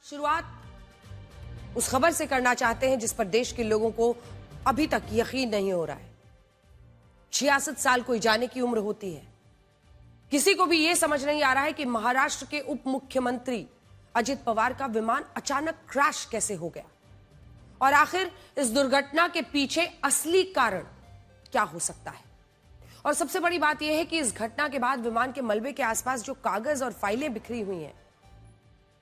शुरुआत उस खबर से करना चाहते हैं जिस पर देश के लोगों को अभी तक यकीन नहीं हो रहा है। 66 साल कोई जाने की उम्र होती है। किसी को भी यह समझ नहीं आ रहा है कि महाराष्ट्र के उप मुख्यमंत्री अजित पवार का विमान अचानक क्रैश कैसे हो गया और आखिर इस दुर्घटना के पीछे असली कारण क्या हो सकता है। और सबसे बड़ी बात यह है कि इस घटना के बाद विमान के मलबे के आसपास जो कागज और फाइलें बिखरी हुई हैं,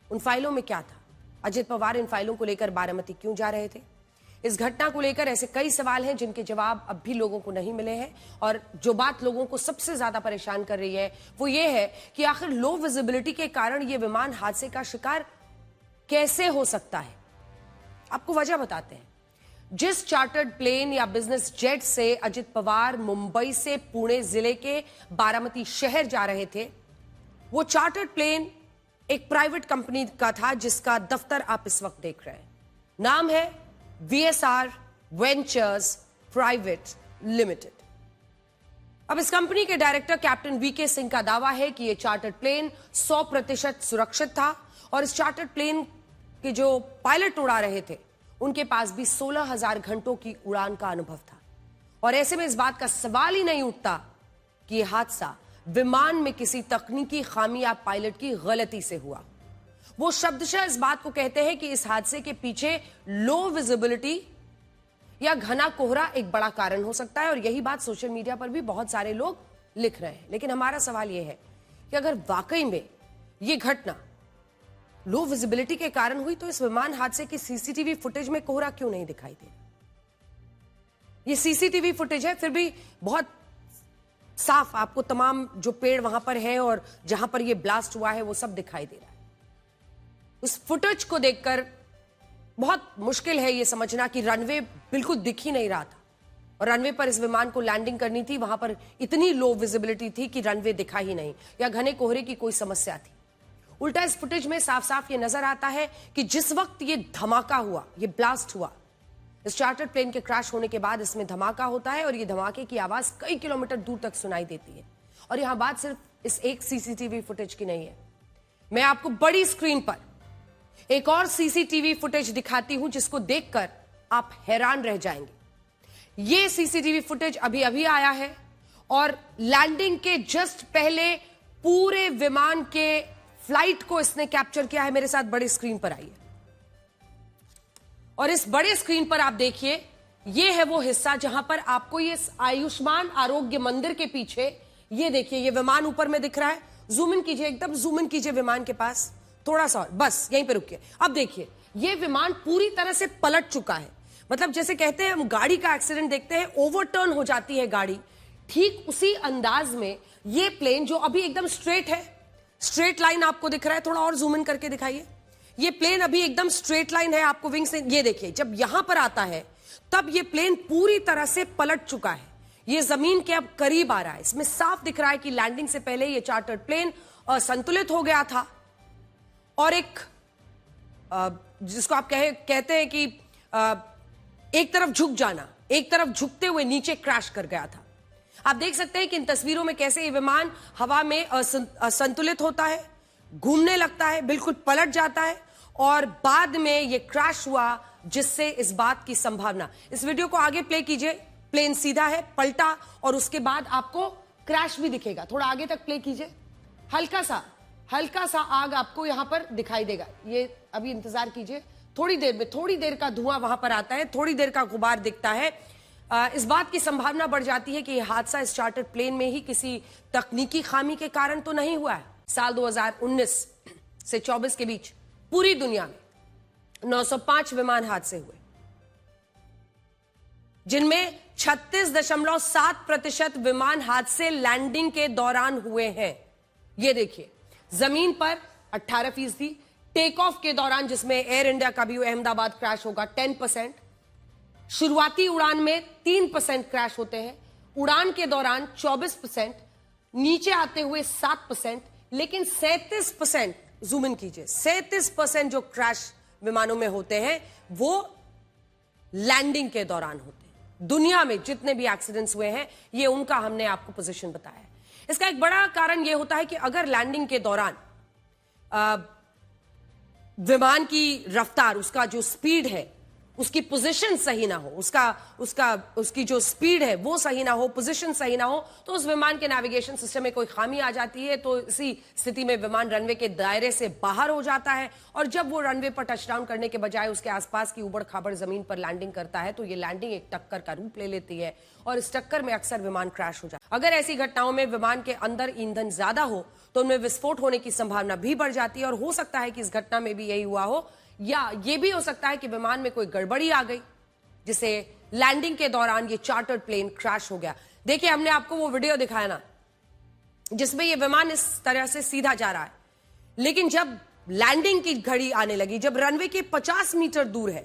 उन फाइलों में क्या था? अजित पवार इन फाइलों को लेकर बारामती क्यों जा रहे थे? इस घटना को लेकर ऐसे कई सवाल हैं जिनके जवाब अब भी लोगों को नहीं मिले हैं। और जो बात लोगों को सबसे ज्यादा परेशान कर रही है वो ये है कि आखिर लो विजिबिलिटी के कारण यह विमान हादसे का शिकार कैसे हो सकता है। आपको वजह बताते हैं। जिस चार्टर्ड प्लेन या बिजनेस जेट से अजित पवार मुंबई से पुणे जिले के बारामती शहर जा रहे थे, वो चार्टर्ड प्लेन एक प्राइवेट कंपनी का था जिसका दफ्तर आप इस वक्त देख रहे हैं। नाम है VSR वेंचर्स प्राइवेट लिमिटेड। अब इस कंपनी के डायरेक्टर कैप्टन VK सिंह का दावा है कि यह चार्टर्ड प्लेन 100% सुरक्षित था और इस चार्टर्ड प्लेन के जो पायलट उड़ा रहे थे उनके पास भी 16,000 घंटों की उड़ान का अनुभव था। और ऐसे में इस बात का सवाल ही नहीं उठता कि यह हादसा विमान में किसी तकनीकी खामी या पायलट की गलती से हुआ। वो शब्दशः इस बात को कहते हैं कि इस हादसे के पीछे लो विजिबिलिटी या घना कोहरा एक बड़ा कारण हो सकता है। और यही बात सोशल मीडिया पर भी बहुत सारे लोग लिख रहे हैं। लेकिन हमारा सवाल यह है कि अगर वाकई में यह घटना लो विजिबिलिटी के कारण हुई तो इस विमान हादसे की सीसीटीवी फुटेज में कोहरा क्यों नहीं दिखाई दे? ये सीसीटीवी फुटेज है, फिर भी बहुत साफ आपको तमाम जो पेड़ वहां पर है और जहां पर यह ब्लास्ट हुआ है वो सब दिखाई दे रहा है। उस फुटेज को देखकर बहुत मुश्किल है यह समझना कि रनवे बिल्कुल दिख ही नहीं रहा था और रनवे पर इस विमान को लैंडिंग करनी थी, वहां पर इतनी लो विजिबिलिटी थी कि रनवे दिखा ही नहीं या घने कोहरे की कोई समस्या थी। उल्टा इस फुटेज में साफ साफ ये नजर आता है कि जिस वक्त ये धमाका हुआ, ये ब्लास्ट हुआ, इस चार्टर्ड प्लेन के क्रैश होने के बाद इसमें धमाका होता है और ये धमाके की आवाज कई किलोमीटर दूर तक सुनाई देती है। और यहां बात सिर्फ इस एक सीसीटीवी फुटेज की नहीं है। मैं आपको बड़ी स्क्रीन पर एक और सीसीटीवी फुटेज दिखाती हूं जिसको देखकर आप हैरान रह जाएंगे। यह सीसीटीवी फुटेज अभी अभी आया है और लैंडिंग के जस्ट पहले पूरे विमान के फ्लाइट को इसने कैप्चर किया है। मेरे साथ बड़ी स्क्रीन पर आइए और इस बड़े स्क्रीन पर आप देखिए, यह है वो हिस्सा जहां पर आपको ये आयुष्मान आरोग्य मंदिर के पीछे ये देखिए, ये विमान ऊपर में दिख रहा है। जूम इन कीजिए, एकदम जूम इन कीजिए विमान के पास, थोड़ा सा और, बस यहीं पे रुकिए। अब देखिए ये विमान पूरी तरह से पलट चुका है। मतलब जैसे कहते हैं हम गाड़ी का एक्सीडेंट देखते हैं, ओवरटर्न हो जाती है गाड़ी, ठीक उसी अंदाज में ये प्लेन जो अभी एकदम स्ट्रेट है, स्ट्रेट लाइन आपको दिख रहा है, थोड़ा और जूम इन करके दिखाइए। ये प्लेन अभी एकदम स्ट्रेट लाइन है, आपको विंग से ये देखिए, जब यहां पर आता है तब ये प्लेन पूरी तरह से पलट चुका है। ये जमीन के अब करीब आ रहा है। इसमें साफ दिख रहा है कि लैंडिंग से पहले ये चार्टर्ड प्लेन असंतुलित हो गया था और एक जिसको आप कहते हैं कि एक तरफ झुक जाना, एक तरफ झुकते हुए नीचे क्रैश कर गया था। आप देख सकते हैं कि इन तस्वीरों में कैसे ये विमान हवा में असंतुलित होता है, घूमने लगता है, बिल्कुल पलट जाता है और बाद में ये क्रैश हुआ, जिससे इस बात की संभावना, इस वीडियो को आगे प्ले कीजिए। प्लेन सीधा है, पलटा और उसके बाद आपको क्रैश भी दिखेगा। थोड़ा आगे तक प्ले कीजिए, हल्का सा आग आपको यहां पर दिखाई देगा। ये अभी इंतजार कीजिए, थोड़ी देर में थोड़ी देर का धुआं वहां पर आता है, थोड़ी देर का गुबार दिखता है। इस बात की संभावना बढ़ जाती है कि यह हादसा इस चार्टर्ड प्लेन में ही किसी तकनीकी खामी के कारण तो नहीं हुआ है। साल 2019 से 24 के बीच पूरी दुनिया में 905 विमान हादसे हुए, जिनमें 36.7% विमान हादसे लैंडिंग के दौरान हुए हैं। ये देखिए, जमीन पर 18%, टेक ऑफ के दौरान जिसमें एयर इंडिया का भी अहमदाबाद क्रैश होगा 10%, शुरुआती उड़ान में 3% क्रैश होते हैं, उड़ान के दौरान 24%, नीचे आते हुए 7%, लेकिन 37%, जूम इन कीजिए, 37% जो क्रैश विमानों में होते हैं वो लैंडिंग के दौरान होते हैं। दुनिया में जितने भी एक्सीडेंट्स हुए हैं ये उनका हमने आपको पोजीशन बताया है। इसका एक बड़ा कारण यह होता है कि अगर लैंडिंग के दौरान विमान की रफ्तार, उसका जो स्पीड है, उसकी पोजीशन सही ना हो, उसकी जो स्पीड है वो सही ना हो, पोजीशन सही ना हो, तो उस विमान के नेविगेशन सिस्टम में कोई खामी आ जाती है। तो इसी स्थिति में विमान रनवे के दायरे से बाहर हो जाता है और जब वो रनवे पर टचडाउन करने के बजाय उसके आसपास की उबड़ खाबड़ जमीन पर लैंडिंग करता है तो ये लैंडिंग एक टक्कर का रूप ले लेती है और इस टक्कर में अक्सर विमान क्रैश हो जाता है। अगर ऐसी घटनाओं में विमान के अंदर ईंधन ज्यादा हो तो उनमें विस्फोट होने की संभावना भी बढ़ जाती है और हो सकता है कि इस घटना में भी यही हुआ हो, या यह भी हो सकता है कि विमान में कोई गड़बड़ी आ गई जिसे लैंडिंग के दौरान ये चार्टर्ड प्लेन क्रैश हो गया। देखिए, हमने आपको वो वीडियो दिखाया ना जिसमें ये विमान इस तरह से सीधा जा रहा है, लेकिन जब लैंडिंग की घड़ी आने लगी, जब रनवे के 50 मीटर दूर है,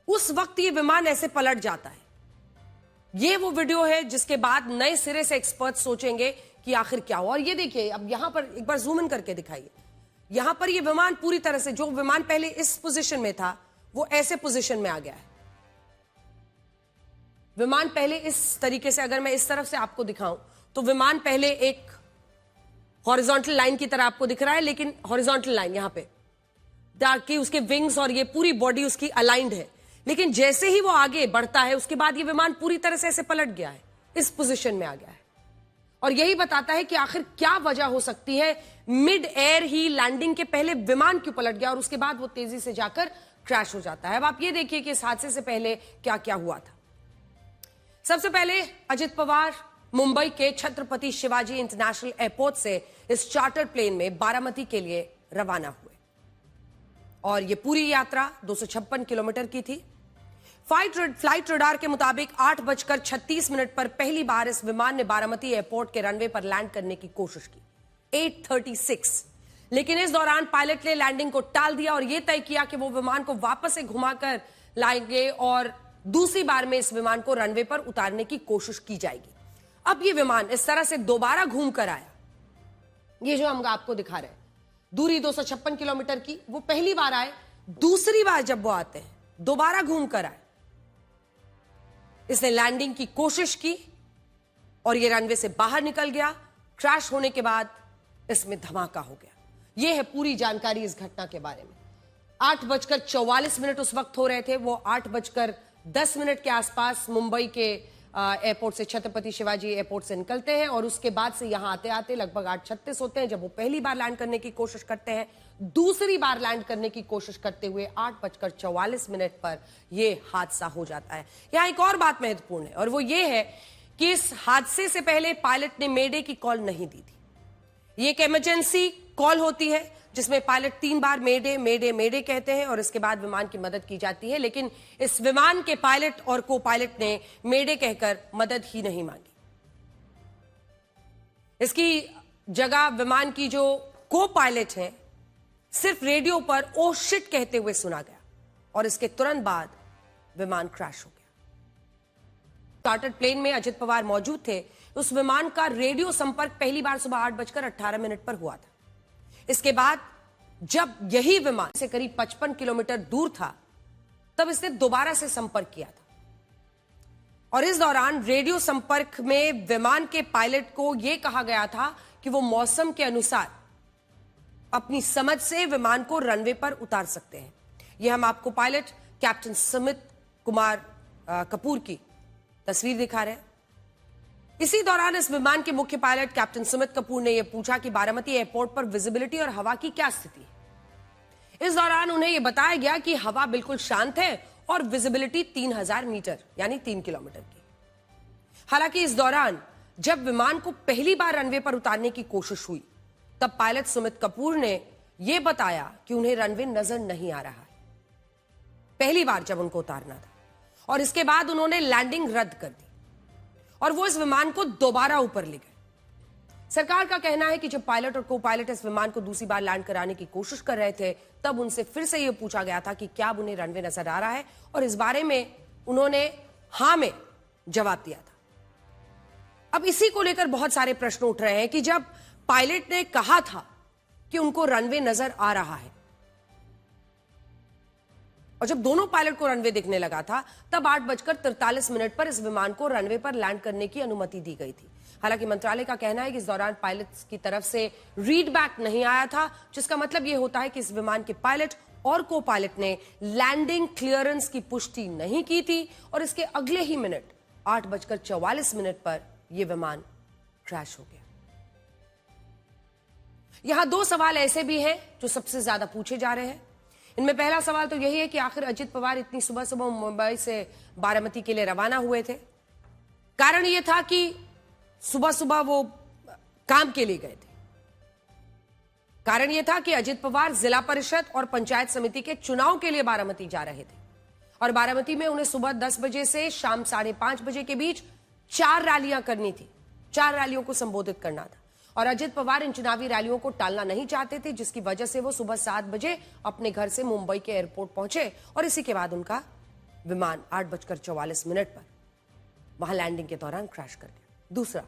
उस वक्त ये विमान ऐसे पलट जाता है। ये वो वीडियो है जिसके बाद नए सिरे से एक्सपर्ट सोचेंगे कि आखिर क्या हुआ। और ये देखिए, अब यहां पर एक बार जूम इन करके दिखाइए, यहां पर ये विमान पूरी तरह से, जो विमान पहले इस पोजीशन में था वो ऐसे पोजीशन में आ गया है। विमान पहले इस तरीके से, अगर मैं इस तरफ से आपको दिखाऊं तो विमान पहले एक हॉरिजॉन्टल लाइन की तरह आपको दिख रहा है, लेकिन हॉरिजॉन्टल लाइन यहां पे ताकि उसके विंग्स और ये पूरी बॉडी उसकी अलाइंड है, लेकिन जैसे ही वो आगे बढ़ता है उसके बाद ये विमान पूरी तरह से ऐसे पलट गया है, इस पोजीशन में आ गया है। और यही बताता है कि आखिर क्या वजह हो सकती है, मिड एयर ही लैंडिंग के पहले विमान क्यों पलट गया और उसके बाद वो तेजी से जाकर क्रैश हो जाता है। अब आप ये देखिए कि इस हादसे से पहले क्या क्या हुआ था। सबसे पहले अजित पवार मुंबई के छत्रपति शिवाजी इंटरनेशनल एयरपोर्ट से इस चार्टर प्लेन में बारामती के लिए रवाना हुए और ये पूरी यात्रा 256 किलोमीटर की थी। फ्लाइट रडार के मुताबिक 8:36 पर पहली बार इस विमान ने बारामती एयरपोर्ट के रनवे पर लैंड करने की कोशिश की 8:36, लेकिन इस दौरान पायलट ने लैंडिंग को टाल दिया और यह तय किया कि वो विमान को वापस से घुमाकर लाएंगे और दूसरी बार में इस विमान को रनवे पर उतारने की कोशिश की जाएगी। अब ये विमान इस तरह से दोबारा घूम कर आया, ये जो हम आपको दिखा रहे हैं, दूरी 256 किलोमीटर की, वो पहली बार आए, दूसरी बार जब वो आते हैं दोबारा घूम कर आए, इसने लैंडिंग की कोशिश की और यह रनवे से बाहर निकल गया। क्रैश होने के बाद इसमें धमाका हो गया। यह है पूरी जानकारी इस घटना के बारे में। 8:44 उस वक्त हो रहे थे, वो 8:10 के आसपास मुंबई के एयरपोर्ट से, छत्रपति शिवाजी एयरपोर्ट से निकलते हैं और उसके बाद से यहां आते आते लगभग 8:36 होते हैं जब वो पहली बार लैंड करने की कोशिश करते हैं। दूसरी बार लैंड करने की कोशिश करते हुए 8:44 पर यह हादसा हो जाता है। यहां एक और बात महत्वपूर्ण है और वो ये है कि इस हादसे से पहले पायलट ने मेडे की कॉल नहीं दी थी। ये एक इमरजेंसी कॉल होती है जिसमें पायलट 3 बार मेडे मेडे मेडे कहते हैं और इसके बाद विमान की मदद की जाती है, लेकिन इस विमान के पायलट और को पायलट ने मेडे कहकर मदद ही नहीं मांगी। इसकी जगह विमान की जो को पायलट है सिर्फ रेडियो पर ओ शिट कहते हुए सुना गया और इसके तुरंत बाद विमान क्रैश हो गया। चार्टर्ड प्लेन में अजित पवार मौजूद थे। उस विमान का रेडियो संपर्क पहली बार सुबह 8:18 पर हुआ था। इसके बाद जब यही विमान से करीब 55 किलोमीटर दूर था तब इसने दोबारा से संपर्क किया था और इस दौरान रेडियो संपर्क में विमान के पायलट को यह कहा गया था कि वो मौसम के अनुसार अपनी समझ से विमान को रनवे पर उतार सकते हैं। यह हम आपको पायलट कैप्टन सुमित कुमार कपूर की तस्वीर दिखा रहे हैं। इसी दौरान इस विमान के मुख्य पायलट कैप्टन सुमित कपूर ने यह पूछा कि बारामती एयरपोर्ट पर विजिबिलिटी और हवा की क्या स्थिति है। इस दौरान उन्हें यह बताया गया कि हवा बिल्कुल शांत है और विजिबिलिटी 3000 मीटर यानी 3 किलोमीटर की। हालांकि इस दौरान जब विमान को पहली बार रनवे पर उतारने की कोशिश हुई तब पायलट सुमित कपूर ने यह बताया कि उन्हें रनवे नजर नहीं आ रहा है, पहली बार जब उनको उतारना था, और इसके बाद उन्होंने लैंडिंग रद्द कर दी और वो इस विमान को दोबारा ऊपर ले गए। सरकार का कहना है कि जब पायलट और को पायलट इस विमान को दूसरी बार लैंड कराने की कोशिश कर रहे थे तब उनसे फिर से यह पूछा गया था कि क्या अब उन्हें रनवे नजर आ रहा है और इस बारे में उन्होंने हां में जवाब दिया था। अब इसी को लेकर बहुत सारे प्रश्न उठ रहे हैं कि जब पायलट ने कहा था कि उनको रनवे नजर आ रहा है और जब दोनों पायलट को रनवे दिखने लगा था तब 8:43 पर इस विमान को रनवे पर लैंड करने की अनुमति दी गई थी। हालांकि मंत्रालय का कहना है कि इस दौरान पायलट्स की तरफ से रीडबैक नहीं आया था, जिसका मतलब यह होता है कि इस विमान के पायलट और को पायलट ने लैंडिंग क्लियरेंस की पुष्टि नहीं की थी और इसके अगले ही मिनट 8:44 पर यह विमान क्रैश हो गया। यहां दो सवाल ऐसे भी हैं जो सबसे ज्यादा पूछे जा रहे हैं। इनमें पहला सवाल तो यही है कि आखिर अजित पवार इतनी सुबह सुबह मुंबई से बारामती के लिए रवाना हुए थे। कारण यह था कि सुबह सुबह वो काम के लिए गए थे। कारण यह था कि अजित पवार जिला परिषद और पंचायत समिति के चुनाव के लिए बारामती जा रहे थे और बारामती में उन्हें सुबह 10 बजे से शाम 5:30 बजे के बीच 4 रैलियां करनी थी। 4 रैलियों को संबोधित करना था और अजित पवार इन चुनावी रैलियों को टालना नहीं चाहते थे, जिसकी वजह से वो सुबह 7 बजे अपने घर से मुंबई के एयरपोर्ट पहुंचे और इसी के बाद उनका विमान 8:44 पर वहां लैंडिंग के दौरान क्रैश कर गया। दूसरा,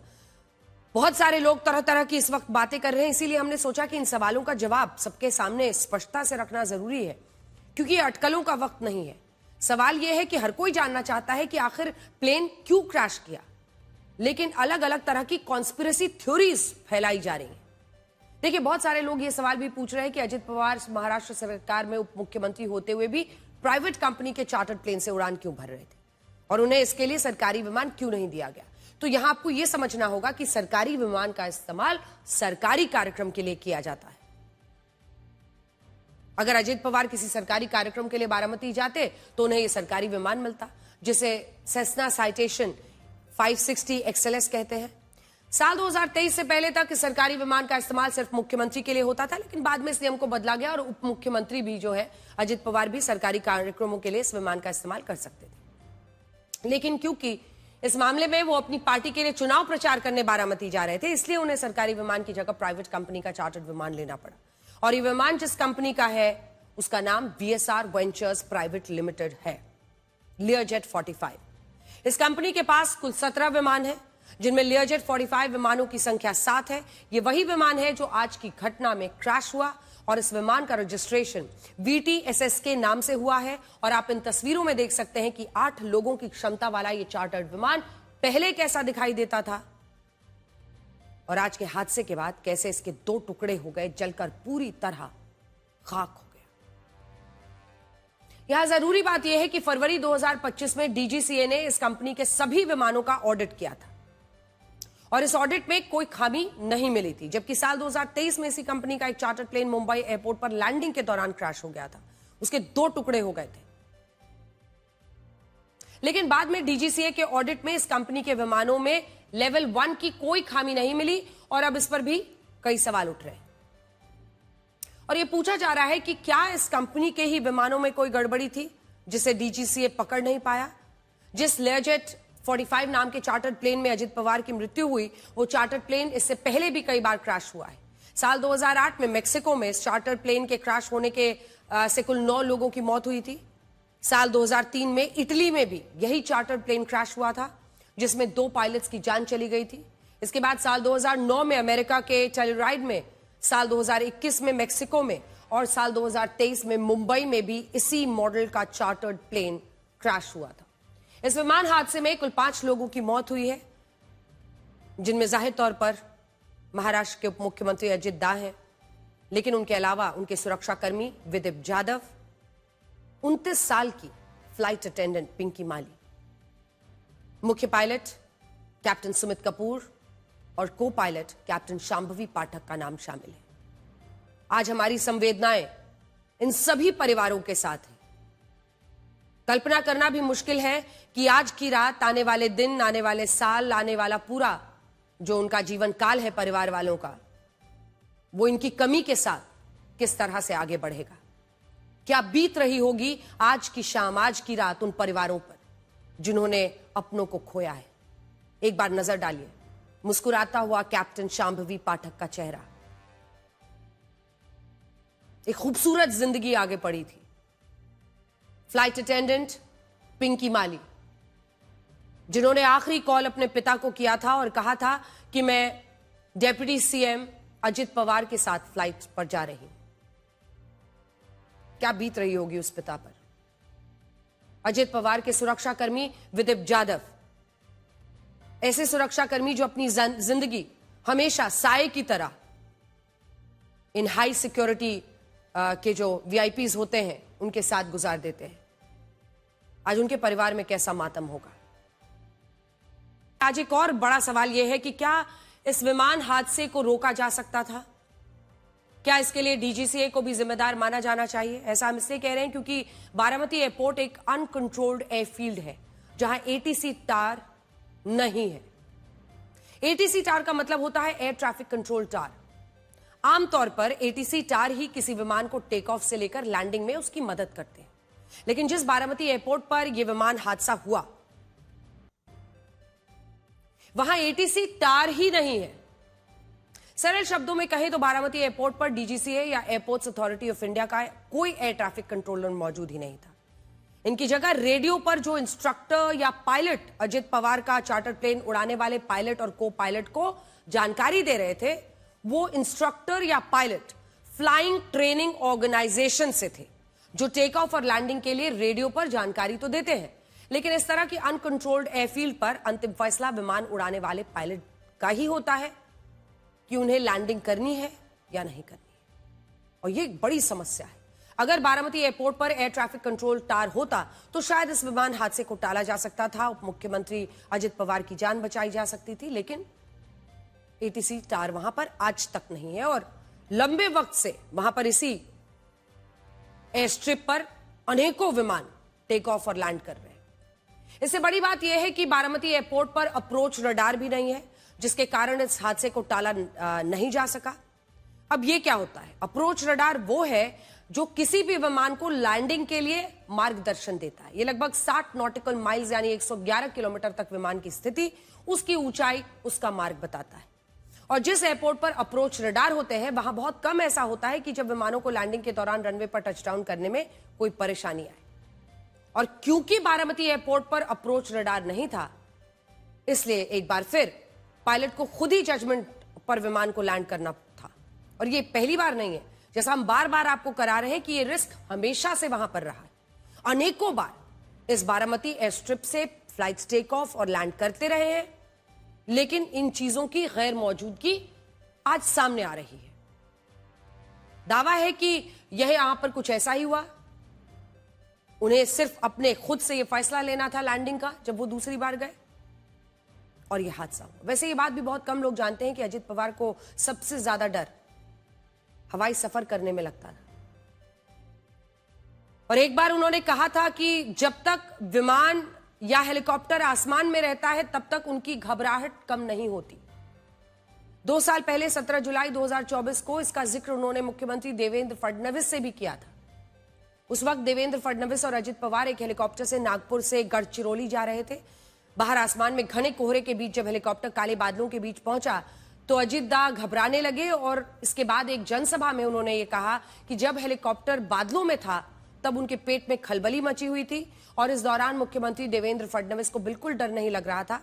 बहुत सारे लोग तरह तरह की इस वक्त बातें कर रहे हैं, इसीलिए हमने सोचा कि इन सवालों का जवाब सबके सामने स्पष्टता से रखना जरूरी है, क्योंकि ये अटकलों का वक्त नहीं है। सवाल यह है कि हर कोई जानना चाहता है कि आखिर प्लेन क्यों क्रैश किया, लेकिन अलग अलग तरह की कॉन्स्पिरेसी थ्योरीज फैलाई जा रही हैं। देखिए, बहुत सारे लोग ये सवाल भी पूछ रहे हैं कि अजित पवार महाराष्ट्र सरकार में उप मुख्यमंत्री होते हुए भी प्राइवेट कंपनी के चार्टर्ड प्लेन से उड़ान क्यों भर रहे थे और उन्हें इसके लिए सरकारी विमान क्यों नहीं दिया गया। तो यहां आपको यह समझना होगा कि सरकारी विमान का इस्तेमाल सरकारी कार्यक्रम के लिए किया जाता है। अगर अजित पवार किसी सरकारी कार्यक्रम के लिए बारामती जाते तो उन्हें यह सरकारी विमान मिलता, जिसे सेस्ना साइटेशन 560 XLS कहते हैं। साल 2023 से पहले तक इस सरकारी विमान का इस्तेमाल सिर्फ मुख्यमंत्री के लिए होता था, लेकिन बाद में इस नियम को बदला गया और उप मुख्यमंत्री भी जो है अजित पवार भी सरकारी कार्यक्रमों के लिए इस विमान का इस्तेमाल कर सकते थे। लेकिन क्योंकि इस मामले में वो अपनी पार्टी के लिए चुनाव प्रचार करने बारामती जा रहे थे, इसलिए उन्हें सरकारी विमान की जगह प्राइवेट कंपनी का चार्टर्ड विमान लेना पड़ा। और ये विमान जिस कंपनी का है उसका नाम VSR वेंचर्स प्राइवेट लिमिटेड है, लियरजेट 45। इस कंपनी के पास कुल 17 विमान है, जिनमें लियरजेट 45 विमानों की संख्या 7 है। ये वही विमान है जो आज की घटना में क्रैश हुआ और इस विमान का रजिस्ट्रेशन VTSS के नाम से हुआ है। और आप इन तस्वीरों में देख सकते हैं कि 8 लोगों की क्षमता वाला ये चार्टर्ड विमान पहले कैसा दिखाई देता था और आज के हादसे के बाद कैसे इसके 2 टुकड़े हो गए, जलकर पूरी तरह खाक हो गया। यहां जरूरी बात यह है कि फरवरी 2025 में DGCA ने इस कंपनी के सभी विमानों का ऑडिट किया था और इस ऑडिट में कोई खामी नहीं मिली थी, जबकि साल 2023 में इसी कंपनी का एक चार्टर्ड प्लेन मुंबई एयरपोर्ट पर लैंडिंग के दौरान क्रैश हो गया था। उसके 2 टुकड़े हो गए थे। लेकिन बाद में DGCA के ऑडिट में इस कंपनी के विमानों में लेवल 1 की कोई खामी नहीं मिली और अब इस पर भी कई सवाल उठ रहे हैं और यह पूछा जा रहा है कि क्या इस कंपनी के ही विमानों में कोई गड़बड़ी थी जिसे DGCA पकड़ नहीं पाया। जिस लियरजेट 45 नाम के चार्टर्ड प्लेन में अजित पवार की मृत्यु हुई, वो चार्टर्ड प्लेन इससे पहले भी कई बार क्रैश हुआ है। साल 2008 में मेक्सिको में इस चार्टर्ड प्लेन के क्रैश होने के से कुल 9 लोगों की मौत हुई थी। साल 2003 में इटली में भी यही चार्टर्ड प्लेन क्रैश हुआ था, जिसमें 2 पायलट्स की जान चली गई थी। इसके बाद साल 2009 में अमेरिका के टेलराइड में, साल 2021 में मेक्सिको में और साल 2023 में मुंबई में भी इसी मॉडल का चार्टर्ड प्लेन क्रैश हुआ था। इस विमान हादसे में कुल 5 लोगों की मौत हुई है, जिनमें जाहिर तौर पर महाराष्ट्र के उप मुख्यमंत्री अजित दाह हैं, लेकिन उनके अलावा उनके सुरक्षाकर्मी विदित जाधव, 29 साल की फ्लाइट अटेंडेंट पिंकी माली, मुख्य पायलट कैप्टन सुमित कपूर और को पायलट कैप्टन शांभवी पाठक का नाम शामिल है। आज हमारी संवेदनाएं इन सभी परिवारों के साथ है। कल्पना करना भी मुश्किल है कि आज की रात, आने वाले दिन, आने वाले साल, आने वाला पूरा जो उनका जीवन काल है परिवार वालों का, वो इनकी कमी के साथ किस तरह से आगे बढ़ेगा। क्या बीत रही होगी आज की शाम, आज की रात उन परिवारों पर जिन्होंने अपनों को खोया है। एक बार नजर डालिए मुस्कुराता हुआ कैप्टन शांभवी पाठक का चेहरा। एक खूबसूरत जिंदगी आगे पड़ी थी। फ्लाइट अटेंडेंट पिंकी माली, जिन्होंने आखिरी कॉल अपने पिता को किया था और कहा था कि मैं डेप्यूटी CM अजित पवार के साथ फ्लाइट पर जा रही हूं। क्या बीत रही होगी उस पिता पर। अजित पवार के सुरक्षाकर्मी विदित जाधव, ऐसे सुरक्षाकर्मी जो अपनी जिंदगी हमेशा साये की तरह इन हाई सिक्योरिटी के जो वीआईपीज होते हैं उनके साथ गुजार देते हैं। आज उनके परिवार में कैसा मातम होगा। आज एक और बड़ा सवाल यह है कि क्या इस विमान हादसे को रोका जा सकता था? क्या इसके लिए डीजीसीए को भी जिम्मेदार माना जाना चाहिए? ऐसा हम इसलिए कह रहे हैं क्योंकि बारामती एयरपोर्ट एक अनकंट्रोल्ड एयरफील्ड है जहां एटीसी टार नहीं है। एटीसी टार का मतलब होता है एयर ट्रैफिक कंट्रोल टार। आमतौर पर एटीसी टार ही किसी विमान को टेक ऑफ से लेकर लैंडिंग में उसकी मदद करते हैं, लेकिन जिस बारामती एयरपोर्ट पर यह विमान हादसा हुआ वहां एटीसी टार ही नहीं है। सरल शब्दों में कहें तो बारामती एयरपोर्ट पर डीजीसीए या एयरपोर्ट्स अथॉरिटी ऑफ इंडिया का कोई एयर ट्रैफिक कंट्रोलर मौजूद ही नहीं था। इनकी जगह रेडियो पर जो इंस्ट्रक्टर या पायलट अजित पवार का चार्टर प्लेन उड़ाने वाले पायलट और को पायलट को जानकारी दे रहे थे, वो इंस्ट्रक्टर या पायलट फ्लाइंग ट्रेनिंग ऑर्गेनाइजेशन से थे जो टेक ऑफ और लैंडिंग के लिए रेडियो पर जानकारी तो देते हैं, लेकिन इस तरह की अनकंट्रोल्ड एयरफील्ड पर अंतिम फैसला विमान उड़ाने वाले पायलट का ही होता है कि उन्हें लैंडिंग करनी है या नहीं करनी है। और यह एक बड़ी समस्या है। अगर बारामती एयरपोर्ट पर एयर ट्रैफिक कंट्रोल टार होता तो शायद इस विमान हादसे को टाला जा सकता था, उप मुख्यमंत्री अजित पवार की जान बचाई जा सकती थी, लेकिन एटीसी टार वहां पर आज तक नहीं है और लंबे वक्त से वहां पर इसी एयर स्ट्रिप पर अनेकों विमान टेक ऑफ और लैंड कर रहे हैं। इससे बड़ी बात यह है कि बारामती एयरपोर्ट पर अप्रोच रडार भी नहीं है, जिसके कारण इस हादसे को टाला नहीं जा सका। अब यह क्या होता है? अप्रोच रडार वो है जो किसी भी विमान को लैंडिंग के लिए मार्गदर्शन देता है। यह लगभग 60 नॉटिकल माइल्स यानी 111 किलोमीटर तक विमान की स्थिति, उसकी ऊंचाई, उसका मार्ग बताता है। और जिस एयरपोर्ट पर अप्रोच रडार होते हैं वहां बहुत कम ऐसा होता है कि जब विमानों को लैंडिंग के दौरान रनवे पर टचडाउन करने में कोई परेशानी आए। और क्योंकि बारामती एयरपोर्ट पर अप्रोच रडार नहीं था, इसलिए एक बार फिर पायलट को खुद ही जजमेंट पर विमान को लैंड करना था। और यह पहली बार नहीं है, जैसा हम बार बार आपको करा रहे हैं कि यह रिस्क हमेशा से वहां पर रहा है। अनेकों बार इस बारामती एयर स्ट्रिप से फ्लाइट्स टेक ऑफ और लैंड करते रहे हैं, लेकिन इन चीजों की गैर मौजूदगी आज सामने आ रही है। दावा है कि यह यहां पर कुछ ऐसा ही हुआ, उन्हें सिर्फ अपने खुद से यह फैसला लेना था लैंडिंग का जब वो दूसरी बार गए और यह हादसा हुआ। वैसे ये बात भी बहुत कम लोग जानते हैं कि अजित पवार को सबसे ज्यादा डर हवाई सफर करने में लगता था। और एक बार उन्होंने कहा था कि जब तक विमान या हेलीकॉप्टर आसमान में रहता है तब तक उनकी घबराहट कम नहीं होती। 2 साल पहले 17 जुलाई 2024 को इसका जिक्र उन्होंने मुख्यमंत्री देवेंद्र फडणवीस से भी किया था। उस वक्त देवेंद्र फडणवीस और अजित पवार एक हेलीकॉप्टर से नागपुर से गढ़चिरौली जा रहे थे। बाहर आसमान में घने कोहरे के बीच जब हेलीकॉप्टर काले बादलों के बीच पहुंचा तो अजित दा घबराने लगे और इसके बाद एक जनसभा में उन्होंने ये कहा कि जब हेलीकॉप्टर बादलों में था तब उनके पेट में खलबली मची हुई थी और इस दौरान मुख्यमंत्री देवेंद्र फडणवीस को बिल्कुल डर नहीं लग रहा था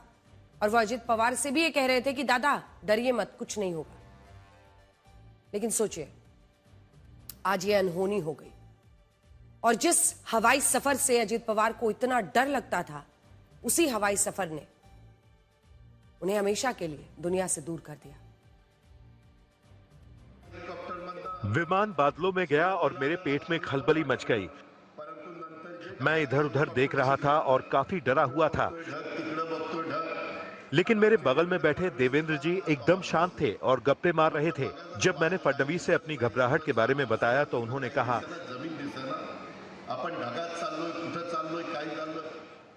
और वह अजित पवार से भी ये कह रहे थे कि दादा डरिए मत, कुछ नहीं होगा। लेकिन सोचिए, आज ये अनहोनी हो गई और जिस हवाई सफर से अजित पवार को इतना डर लगता था, उसी हवाई सफर ने उन्हें हमेशा के लिए दुनिया से दूर कर दिया। विमान बादलों में गया और मेरे पेट में खलबली मच गई। मैं इधर उधर देख रहा था और काफी डरा हुआ था, लेकिन मेरे बगल में बैठे देवेंद्र जी एकदम शांत थे और गप्पे मार रहे थे। जब मैंने फडणवीस से अपनी घबराहट के बारे में बताया तो उन्होंने कहा,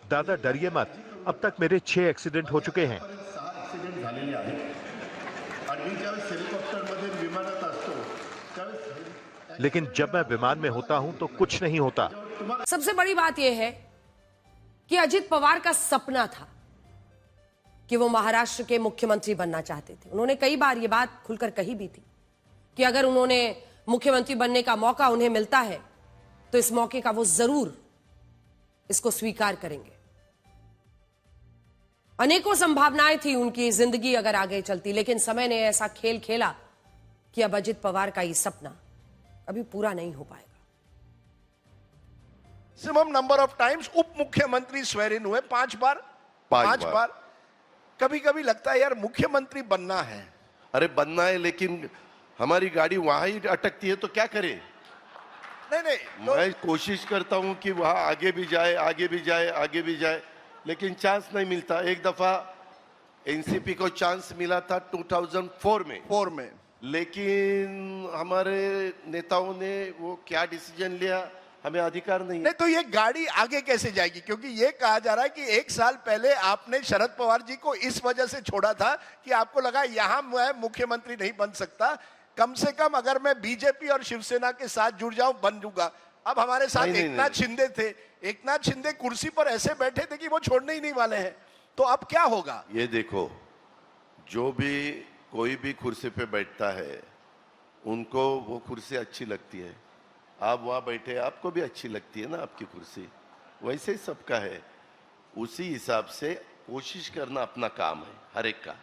दादा डरिए मत, अब तक मेरे 6 एक्सीडेंट हो चुके हैं। लेकिन जब मैं विमान में होता हूं तो कुछ नहीं होता। सबसे बड़ी बात यह है कि अजित पवार का सपना था कि वो महाराष्ट्र के मुख्यमंत्री बनना चाहते थे। उन्होंने कई बार ये बात खुलकर कही भी थी कि अगर उन्होंने मुख्यमंत्री बनने का मौका उन्हें मिलता है तो इस मौके का वो जरूर इसको स्वीकार करेंगे। अनेकों संभावनाएं थी उनकी जिंदगी अगर आगे चलती, लेकिन समय ने ऐसा खेल खेला कि अब अजित पवार का ये सपना कभी पूरा नहीं हो पाएगा। मैक्सिमम नंबर ऑफ टाइम्स उप मुख्यमंत्री स्वेर इन हुए 5 बार। 5 बार। कभी कभी लगता है यार मुख्यमंत्री बनना है। अरे बनना है, लेकिन हमारी गाड़ी वहां ही अटकती है तो क्या करें? नहीं तो मैं कोशिश करता हूं कि वहां आगे भी जाए, आगे भी जाए, आगे भी जाए, लेकिन चांस नहीं मिलता। एक दफा एनसीपी को चांस मिला था 2004 में, लेकिन हमारे नेताओं ने वो क्या डिसीजन लिया हमें अधिकार नहीं है। नहीं तो ये गाड़ी आगे कैसे जाएगी? क्योंकि ये कहा जा रहा है कि 1 साल पहले आपने शरद पवार जी को इस वजह से छोड़ा था कि आपको लगा यहां मैं मुख्यमंत्री नहीं बन सकता, कम से कम अगर मैं बीजेपी और शिवसेना के साथ जुड़ जाऊं बन जाऊंगा। अब हमारे साथ एकनाथ शिंदे थे, एकनाथ शिंदे कुर्सी पर ऐसे बैठे थे कि वो छोड़ने ही नहीं वाले हैं, तो अब क्या होगा? ये देखो, जो भी कोई भी कुर्सी पे बैठता है उनको वो कुर्सी अच्छी लगती है। आप वहां बैठे, आपको भी अच्छी लगती है ना आपकी कुर्सी, वैसे ही सबका है। उसी हिसाब से कोशिश करना अपना काम है हर एक का।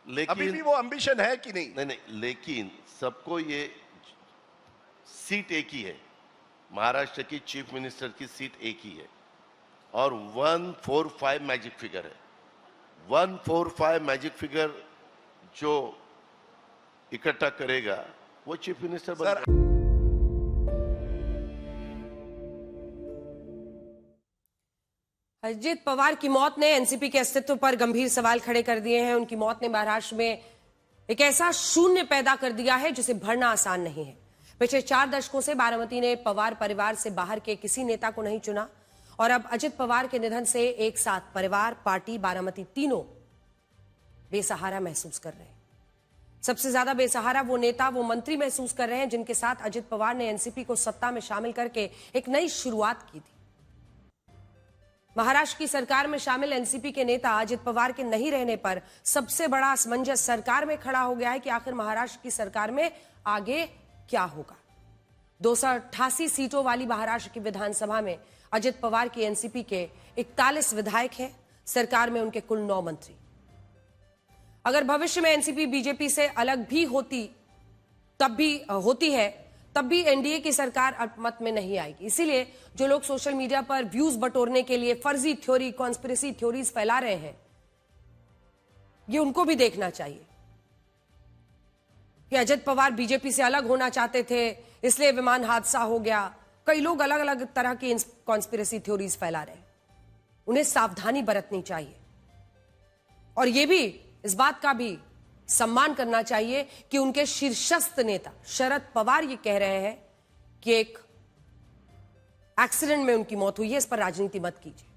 लेकिन अभी भी वो एम्बिशन है कि नहीं? नहीं, लेकिन सबको ये सीट एक ही है, महाराष्ट्र की चीफ मिनिस्टर की सीट एक ही है और 145 मैजिक फिगर है। 145 मैजिक फिगर जो इकट्ठा करेगा वो चीफ मिनिस्टर बनेगा। अजित पवार की मौत ने एनसीपी के अस्तित्व पर गंभीर सवाल खड़े कर दिए हैं। उनकी मौत ने महाराष्ट्र में एक ऐसा शून्य पैदा कर दिया है जिसे भरना आसान नहीं है। पिछले 4 दशकों से बारामती ने पवार परिवार से बाहर के किसी नेता को नहीं चुना और अब अजित पवार के निधन से एक साथ परिवार, पार्टी, बारामती तीनों बेसहारा महसूस कर रहे हैं। सबसे ज्यादा बेसहारा वो नेता, वो मंत्री महसूस कर रहे हैं जिनके साथ अजित पवार ने एनसीपी को सत्ता में शामिल करके एक नई शुरुआत की थी। महाराष्ट्र की सरकार में शामिल एनसीपी के नेता अजित पवार के नहीं रहने पर सबसे बड़ा असमंजस सरकार में खड़ा हो गया है कि आखिर महाराष्ट्र की सरकार में आगे क्या होगा। 288 सीटों वाली महाराष्ट्र की विधानसभा में अजित पवार की एनसीपी के 41 विधायक हैं, सरकार में उनके कुल 9 मंत्री। अगर भविष्य में एनसीपी बीजेपी से अलग भी होती है तब भी एनडीए की सरकार अल्पमत में नहीं आएगी। इसीलिए जो लोग सोशल मीडिया पर व्यूज बटोरने के लिए फर्जी थ्योरी, कॉन्स्पिरेसी थ्योरीज फैला रहे हैं, ये उनको भी देखना चाहिए कि अजित पवार बीजेपी से अलग होना चाहते थे, इसलिए विमान हादसा हो गया। कई लोग अलग अलग तरह की कॉन्स्पिरेसी थ्योरीज फैला रहे हैं। उन्हें सावधानी बरतनी चाहिए और यह भी इस बात का भी सम्मान करना चाहिए कि उनके शीर्षस्थ नेता शरद पवार ये कह रहे हैं कि एक एक्सीडेंट में उनकी मौत हुई है, इस पर राजनीति मत कीजिए।